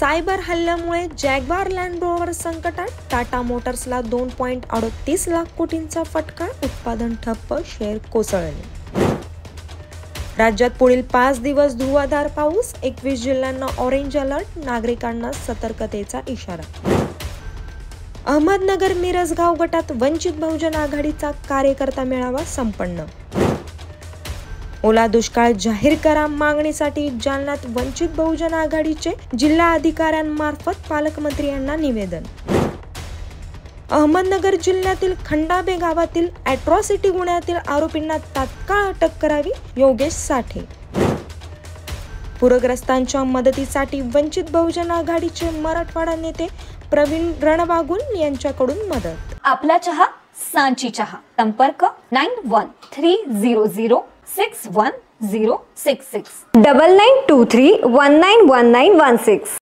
Cyber हल्ल्यामुळे Jaguar land Rover संकटात, टाटा मोटर्सला 2.38 लाख कोटींचा फटका, उत्पादन ठप्प, शेअर कोसळले. राज्यात पुढील 5 दिवस धुवाधार पाऊस, 21 जिल्ह्यांना ऑरेंज अलर्ट, नागरिकांना सतर्कतेचा इशारा. अहमदनगर मिरजगाव गटात वंचित बहुजन आघाडीचा कार्यकर्ता मेळावा संपन्न. ओला दुष्काळ जाहीर करा मागणीसाठी जालन्यात वंचित बहुजन आघाडीचे जिल्हा अधिकाऱ्यांमार्फत पालकमंत्री यांना निवेदन. अहमदनगर जिल्ह्यातील खंडाबे गावातील अॅट्रॉसिटी गुन्ह्यातील आरोपींना तात्काळ अटक करावी, योगेश साठे. पूरग्रस्तांच्या मदतीसाठी वंचित बहुजन आघाडीचे मराठवाडा नेते प्रवीण रणबागुल यांच्याकडून मदत. आपला चहा सांची चहा. संपर्क 9130061066 9923191916.